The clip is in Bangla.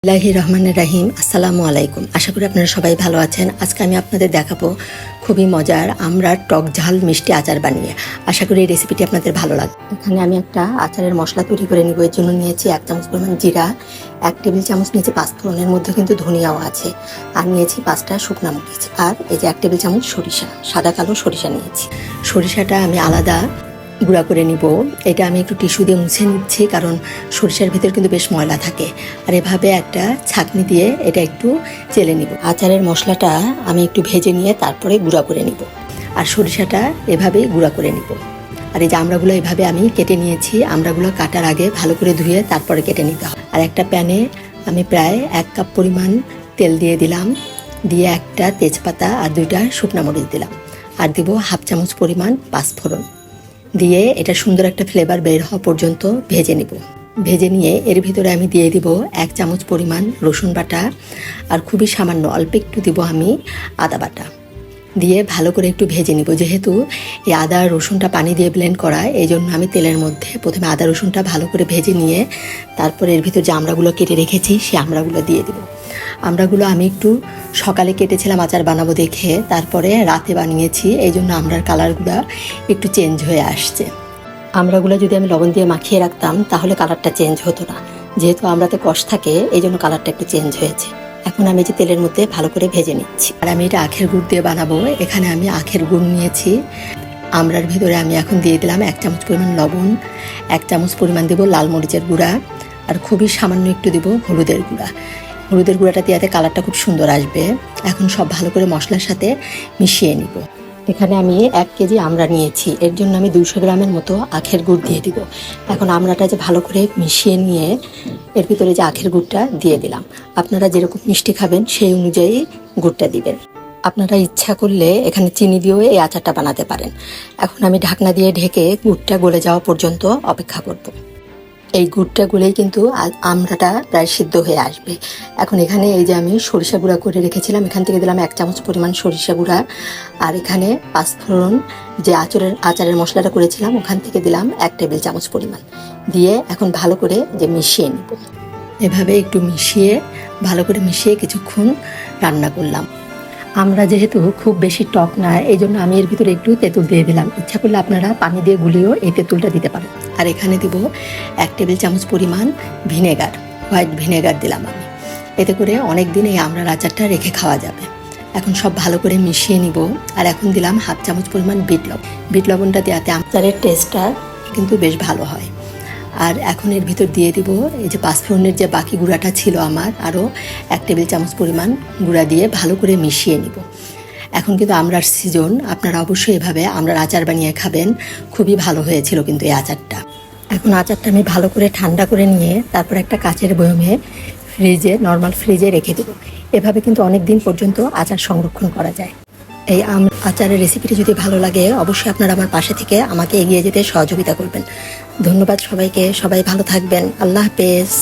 বিসমিল্লাহির রহমানির রহিম। আসসালামু আলাইকুম। আশা করি আপনারা সবাই ভালো আছেন। আজকে আমি আপনাদের দেখাবো খুবই মজার আমরা টক ঝাল মিষ্টি আচার বানিয়ে। আশা করি এই রেসিপিটি আপনাদের ভালো লাগবে। এখানে আমি একটা আচারের মশলা তৈরি করে নিব। এর জন্য নিয়েছি 1 চামচ পরিমাণ জিরা, 1 টেবিল চামচ নিয়েছি পাঁচফোড়নের মধ্যে কিন্তু ধনিয়াও আছে, আর নিয়েছি 5টা শুকনা মরিচ, আর এই যে 1 টেবিল চামচ সরিষা, সাদা কালো সরিষা নিয়েছি। সরিষাটা আমি আলাদা গুঁড়া করে নিব। এটা আমি একটু টিস্যু দিয়ে মুছে নিচ্ছি, কারণ সরিষার ভিতর কিন্তু বেশ ময়লা থাকে। আর এভাবে একটা ছাঁকনি দিয়ে এটা একটু চেলে নিব। আচারের মশলাটা আমি একটু ভেজে নিয়ে তারপরে গুঁড়া করে নিব, আর সরিষাটা এভাবেই গুঁড়া করে নিব। আর এই যে আমড়াগুলো এভাবে আমি কেটে নিয়েছি। আমড়াগুলো কাটার আগে ভালো করে ধুয়ে তারপরে কেটে নিতে হবে। আর একটা প্যানে আমি প্রায় 1 কাপ পরিমাণ তেল দিয়ে দিলাম, দিয়ে একটা তেজপাতা আর 2টা শুকনা মরিচ দিলাম, আর দিব 1/2 চামচ পরিমাণ পাঁচফোড়ন দিয়ে এটা সুন্দর একটা ফ্লেভার বের হওয়া পর্যন্ত ভেজে নিব। ভেজে নিয়ে এর ভিতরে আমি দিয়ে দিব 1 চামচ পরিমাণ রসুন বাটা, আর খুবই সামান্য অল্প একটু দিব আমি আদা বাটা, দিয়ে ভালো করে একটু ভেজে নিব। যেহেতু এই আদা রসুনটা পানি দিয়ে ব্লেন্ড করা, এই জন্য আমি তেলের মধ্যে প্রথমে আদা রসুনটা ভালো করে ভেজে নিয়ে তারপরে এর ভিতর যে আমড়াগুলো কেটে রেখেছি সেই আমড়াগুলো দিয়ে দিব। আমড়াগুলো আমি একটু সকালে কেটেছিলাম আচার বানাবো দেখে, তারপরে রাতে বানিয়েছি, এই জন্য আমড়ার কালারগুলো একটু চেঞ্জ হয়ে আসছে। আমড়াগুলো যদি আমি লবণ দিয়ে মাখিয়ে রাখতাম তাহলে কালারটা চেঞ্জ হতো না। যেহেতু আমড়াতে কষ থাকে, এই জন্য কালারটা একটু চেঞ্জ হয়েছে। এখন আমি যে তেলের মধ্যে ভালো করে ভেজে নিচ্ছি। আর আমি এটা আখের গুড় দিয়ে বানাবো। এখানে আমি আখের গুড় নিয়েছি। আমড়ার ভিতরে আমি এখন দিয়ে দিলাম 1 চামচ পরিমাণ লবণ, 1 চামচ পরিমাণ দেবো লাল মরিচের গুঁড়া, আর খুবই সামান্য একটু দেবো হলুদের গুঁড়া। হলুদের গুঁড়াটা দেওয়াতে কালারটা খুব সুন্দর আসবে। এখন সব ভালো করে মশলার সাথে মিশিয়ে নিব। এখানে আমি 1 কেজি আমড়া নিয়েছি, এর জন্য আমি 200 গ্রামের মতো আখের গুড় দিয়ে দিব। এখন আমড়াটা যে ভালো করে মিশিয়ে নিয়ে এর ভিতরে যে আখের গুড়টা দিয়ে দিলাম। আপনারা যেরকম মিষ্টি খাবেন সেই অনুযায়ী গুড়টা দিবেন। আপনারা ইচ্ছা করলে এখানে চিনি দিয়েও এই আচারটা বানাতে পারেন। এখন আমি ঢাকনা দিয়ে ঢেকে গুড়টা গলে যাওয়া পর্যন্ত অপেক্ষা করব। এই গুড়টা গুলেই কিন্তু আমড়াটা প্রায় সিদ্ধ হয়ে আসবে। এখন এখানে এই যে আমি সরিষা গুঁড়া করে রেখেছিলাম, এখান থেকে দিলাম 1 চামচ পরিমাণ সরিষা গুঁড়া, আর এখানে পাঁচফোড়ন যে আচারের মশলাটা করেছিলাম ওখান থেকে দিলাম 1 টেবিল চামচ পরিমাণ, দিয়ে এখন ভালো করে যে মিশিয়ে নিব। এভাবে একটু ভালো করে মিশিয়ে কিছুক্ষণ রান্না করলাম। আমরা যেহেতু খুব বেশি টক না, এই জন্য আমি এর ভিতরে একটু তেঁতুল দিয়ে দিলাম। ইচ্ছা করলে আপনারা পানি দিয়ে গুলিয়েও এই তেঁতুলটা দিতে পারেন। আর এখানে দিব 1 টেবিল চামচ পরিমাণ ভিনেগার, হোয়াইট ভিনেগার দিলাম আমি। এতে করে অনেক দিন এই আমড়ার আচারটা রেখে খাওয়া যাবে। এখন সব ভালো করে মিশিয়ে নিব। আর এখন দিলাম 1/2 চামচ পরিমাণ বিট লবণ। বিট লবণটা দেওয়াতে আচারের টেস্টটা কিন্তু বেশ ভালো হয়। আর এখন এর ভিতর দিয়ে দিব এই যে পাঁচফোড়নের যে বাকি গুঁড়াটা ছিল আমার, আরও 1 টেবিল চামচ পরিমাণ গুঁড়া দিয়ে ভালো করে মিশিয়ে নিব। এখন কিন্তু আমড়ার সিজন, আপনারা অবশ্যই এভাবে আমড়ার আচার বানিয়ে খাবেন। খুবই ভালো হয়েছিল কিন্তু এই আচারটা। এখন আচারটা আমি ভালো করে ঠান্ডা করে নিয়ে তারপর একটা কাচের বয়মে নর্মাল ফ্রিজে রেখে দেবো। এভাবে কিন্তু অনেক দিন পর্যন্ত আচার সংরক্ষণ করা যায়। এই আচারের রেসিপিটি যদি ভালো লাগে অবশ্যই আপনারা আমার পাশে থেকে আমাকে এগিয়ে যেতে সহযোগিতা করবেন। ধন্যবাদ সবাইকে। সবাই ভালো থাকবেন। আল্লাহ হাফেজ।